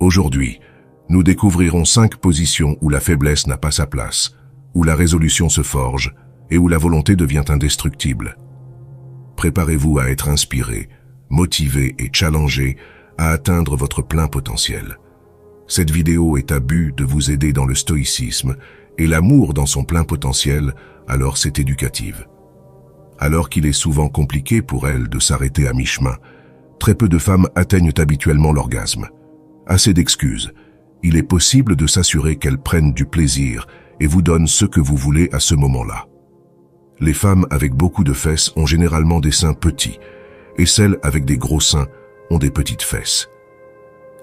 Aujourd'hui, nous découvrirons 5 positions où la faiblesse n'a pas sa place, où la résolution se forge et où la volonté devient indestructible. Préparez-vous à être inspiré, motivé et challengé à atteindre votre plein potentiel. Cette vidéo est à but de vous aider dans le stoïcisme et l'amour dans son plein potentiel, alors c'est éducative. Alors qu'il est souvent compliqué pour elles de s'arrêter à mi-chemin, très peu de femmes atteignent habituellement l'orgasme. Assez d'excuses. Il est possible de s'assurer qu'elles prennent du plaisir et vous donnent ce que vous voulez à ce moment-là. Les femmes avec beaucoup de fesses ont généralement des seins petits, et celles avec des gros seins ont des petites fesses.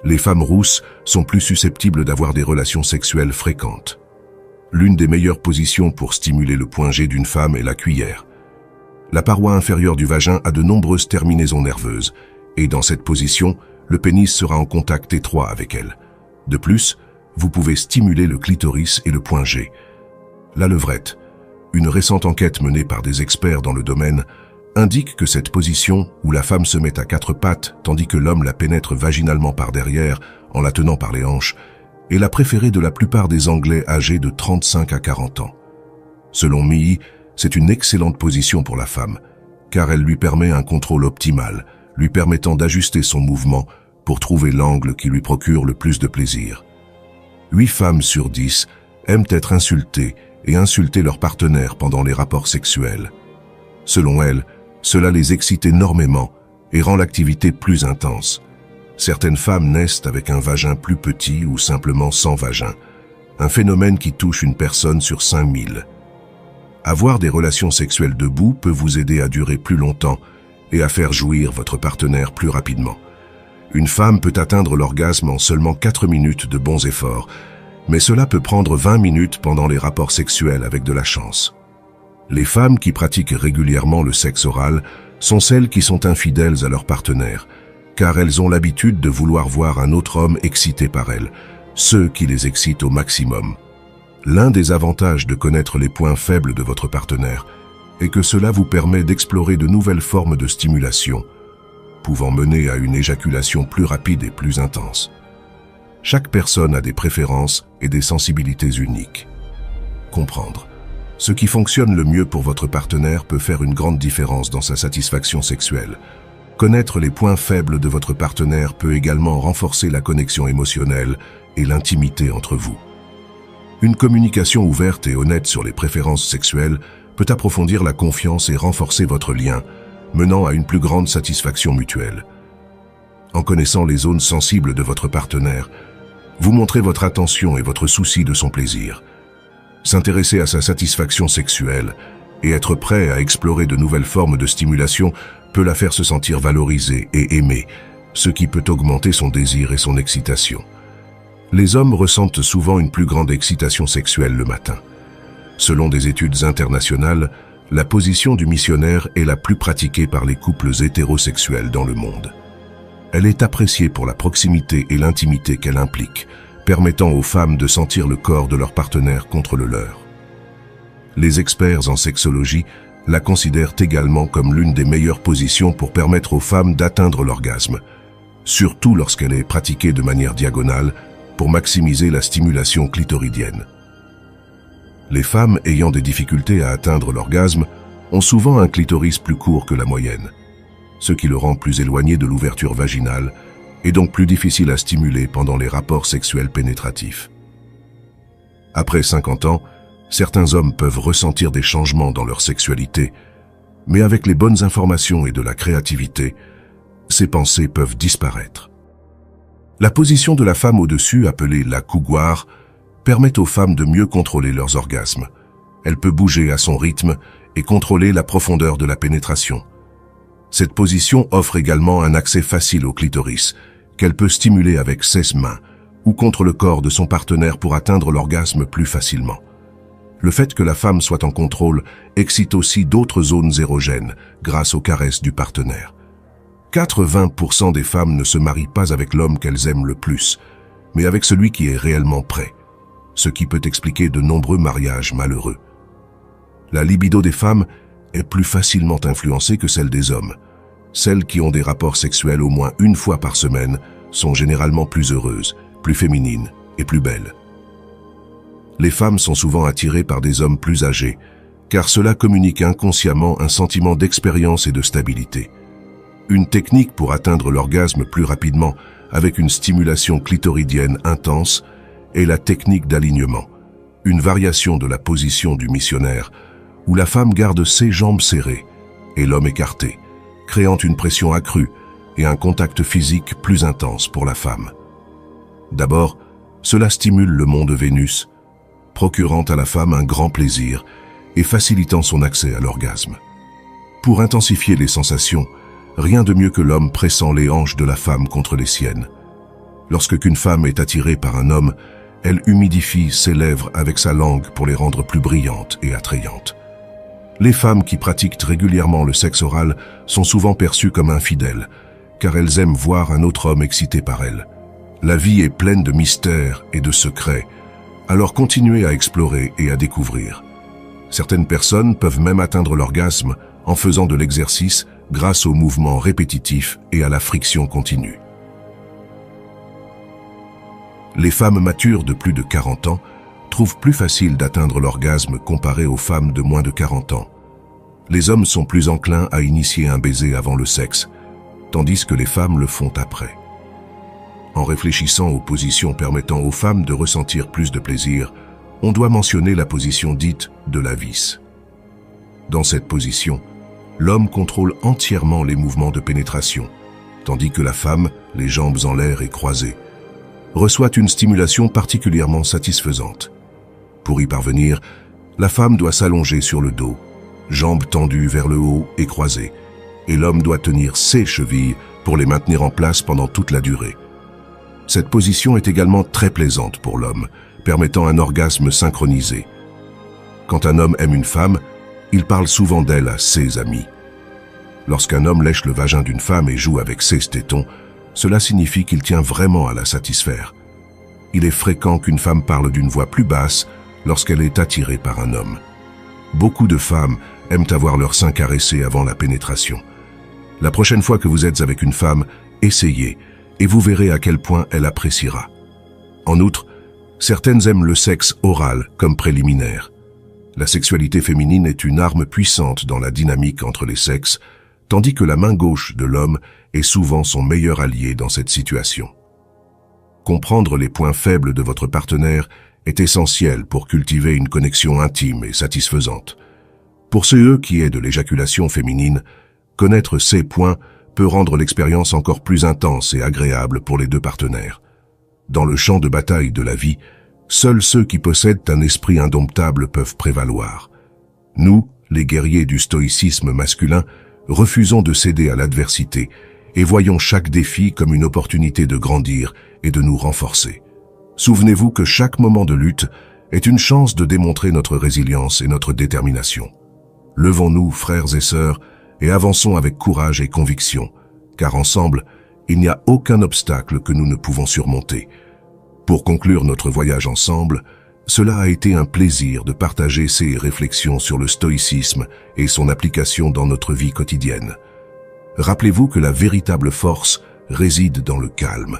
Les femmes rousses sont plus susceptibles d'avoir des relations sexuelles fréquentes. L'une des meilleures positions pour stimuler le point G d'une femme est la cuillère. La paroi inférieure du vagin a de nombreuses terminaisons nerveuses, et dans cette position, le pénis sera en contact étroit avec elle. De plus, vous pouvez stimuler le clitoris et le point G. La levrette. Une récente enquête menée par des experts dans le domaine indique que cette position, où la femme se met à 4 pattes tandis que l'homme la pénètre vaginalement par derrière en la tenant par les hanches, est la préférée de la plupart des Anglais âgés de 35 à 40 ans. Selon Mii, c'est une excellente position pour la femme, car elle lui permet un contrôle optimal, lui permettant d'ajuster son mouvement pour trouver l'angle qui lui procure le plus de plaisir. 8 femmes sur 10 aiment être insultées et insulter leur partenaire pendant les rapports sexuels. Selon elles, cela les excite énormément et rend l'activité plus intense. Certaines femmes naissent avec un vagin plus petit ou simplement sans vagin, un phénomène qui touche une personne sur 5000. Avoir des relations sexuelles debout peut vous aider à durer plus longtemps et à faire jouir votre partenaire plus rapidement. Une femme peut atteindre l'orgasme en seulement 4 minutes de bons efforts, mais cela peut prendre 20 minutes pendant les rapports sexuels avec de la chance. Les femmes qui pratiquent régulièrement le sexe oral sont celles qui sont infidèles à leur partenaire, car elles ont l'habitude de vouloir voir un autre homme excité par elles, ceux qui les excitent au maximum. L'un des avantages de connaître les points faibles de votre partenaire est que cela vous permet d'explorer de nouvelles formes de stimulation, pouvant mener à une éjaculation plus rapide et plus intense. Chaque personne a des préférences et des sensibilités uniques. Comprendre ce qui fonctionne le mieux pour votre partenaire peut faire une grande différence dans sa satisfaction sexuelle. Connaître les points faibles de votre partenaire peut également renforcer la connexion émotionnelle et l'intimité entre vous. Une communication ouverte et honnête sur les préférences sexuelles peut approfondir la confiance et renforcer votre lien, menant à une plus grande satisfaction mutuelle. En connaissant les zones sensibles de votre partenaire, vous montrez votre attention et votre souci de son plaisir. S'intéresser à sa satisfaction sexuelle et être prêt à explorer de nouvelles formes de stimulation peut la faire se sentir valorisée et aimée, ce qui peut augmenter son désir et son excitation. Les hommes ressentent souvent une plus grande excitation sexuelle le matin. Selon des études internationales, la position du missionnaire est la plus pratiquée par les couples hétérosexuels dans le monde. Elle est appréciée pour la proximité et l'intimité qu'elle implique, permettant aux femmes de sentir le corps de leur partenaire contre le leur. Les experts en sexologie la considèrent également comme l'une des meilleures positions pour permettre aux femmes d'atteindre l'orgasme, surtout lorsqu'elle est pratiquée de manière diagonale pour maximiser la stimulation clitoridienne. Les femmes ayant des difficultés à atteindre l'orgasme ont souvent un clitoris plus court que la moyenne, ce qui le rend plus éloigné de l'ouverture vaginale et donc plus difficile à stimuler pendant les rapports sexuels pénétratifs. Après 50 ans, certains hommes peuvent ressentir des changements dans leur sexualité, mais avec les bonnes informations et de la créativité, ces pensées peuvent disparaître. La position de la femme au-dessus, appelée la cougoire, permet aux femmes de mieux contrôler leurs orgasmes. Elle peut bouger à son rythme et contrôler la profondeur de la pénétration. Cette position offre également un accès facile au clitoris, qu'elle peut stimuler avec ses mains ou contre le corps de son partenaire pour atteindre l'orgasme plus facilement. Le fait que la femme soit en contrôle excite aussi d'autres zones érogènes grâce aux caresses du partenaire. 80% des femmes ne se marient pas avec l'homme qu'elles aiment le plus, mais avec celui qui est réellement prêt, ce qui peut expliquer de nombreux mariages malheureux. La libido des femmes est plus facilement influencée que celle des hommes. Celles qui ont des rapports sexuels au moins une fois par semaine sont généralement plus heureuses, plus féminine et plus belle. Les femmes sont souvent attirées par des hommes plus âgés, car cela communique inconsciemment un sentiment d'expérience et de stabilité. Une technique pour atteindre l'orgasme plus rapidement avec une stimulation clitoridienne intense est la technique d'alignement, une variation de la position du missionnaire, où la femme garde ses jambes serrées et l'homme écarté, créant une pression accrue et un contact physique plus intense pour la femme. D'abord, cela stimule le mont de Vénus, procurant à la femme un grand plaisir et facilitant son accès à l'orgasme. Pour intensifier les sensations, rien de mieux que l'homme pressant les hanches de la femme contre les siennes. Lorsqu'une femme est attirée par un homme, elle humidifie ses lèvres avec sa langue pour les rendre plus brillantes et attrayantes. Les femmes qui pratiquent régulièrement le sexe oral sont souvent perçues comme infidèles, car elles aiment voir un autre homme excité par elles. La vie est pleine de mystères et de secrets, alors continuez à explorer et à découvrir. Certaines personnes peuvent même atteindre l'orgasme en faisant de l'exercice grâce aux mouvements répétitifs et à la friction continue. Les femmes matures de plus de 40 ans trouvent plus facile d'atteindre l'orgasme comparé aux femmes de moins de 40 ans. Les hommes sont plus enclins à initier un baiser avant le sexe, tandis que les femmes le font après. En réfléchissant aux positions permettant aux femmes de ressentir plus de plaisir, on doit mentionner la position dite de la vis. Dans cette position, l'homme contrôle entièrement les mouvements de pénétration, tandis que la femme, les jambes en l'air et croisées, reçoit une stimulation particulièrement satisfaisante. Pour y parvenir, la femme doit s'allonger sur le dos, jambes tendues vers le haut et croisées, et l'homme doit tenir ses chevilles pour les maintenir en place pendant toute la durée. Cette position est également très plaisante pour l'homme, permettant un orgasme synchronisé. Quand un homme aime une femme, il parle souvent d'elle à ses amis. Lorsqu'un homme lèche le vagin d'une femme et joue avec ses tétons, cela signifie qu'il tient vraiment à la satisfaire. Il est fréquent qu'une femme parle d'une voix plus basse lorsqu'elle est attirée par un homme. Beaucoup de femmes aiment avoir leur sein caressé avant la pénétration. La prochaine fois que vous êtes avec une femme, essayez et vous verrez à quel point elle appréciera. En outre, certaines aiment le sexe oral comme préliminaire. La sexualité féminine est une arme puissante dans la dynamique entre les sexes, tandis que la main gauche de l'homme est souvent son meilleur allié dans cette situation. Comprendre les points faibles de votre partenaire est essentiel pour cultiver une connexion intime et satisfaisante. Pour ceux qui aient de l'éjaculation féminine, connaître ces points peut rendre l'expérience encore plus intense et agréable pour les deux partenaires. Dans le champ de bataille de la vie, seuls ceux qui possèdent un esprit indomptable peuvent prévaloir. Nous, les guerriers du stoïcisme masculin, refusons de céder à l'adversité et voyons chaque défi comme une opportunité de grandir et de nous renforcer. Souvenez-vous que chaque moment de lutte est une chance de démontrer notre résilience et notre détermination. Levons-nous, frères et sœurs, et avançons avec courage et conviction, car ensemble, il n'y a aucun obstacle que nous ne pouvons surmonter. Pour conclure notre voyage ensemble, cela a été un plaisir de partager ces réflexions sur le stoïcisme et son application dans notre vie quotidienne. Rappelez-vous que la véritable force réside dans le calme,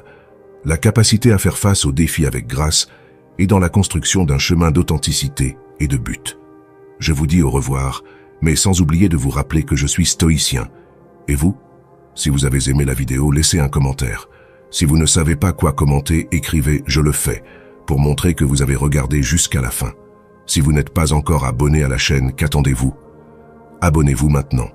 la capacité à faire face aux défis avec grâce et dans la construction d'un chemin d'authenticité et de but. Je vous dis au revoir, mais sans oublier de vous rappeler que je suis stoïcien. Et vous? Si vous avez aimé la vidéo, laissez un commentaire. Si vous ne savez pas quoi commenter, écrivez « Je le fais » pour montrer que vous avez regardé jusqu'à la fin. Si vous n'êtes pas encore abonné à la chaîne, qu'attendez-vous? Abonnez-vous maintenant.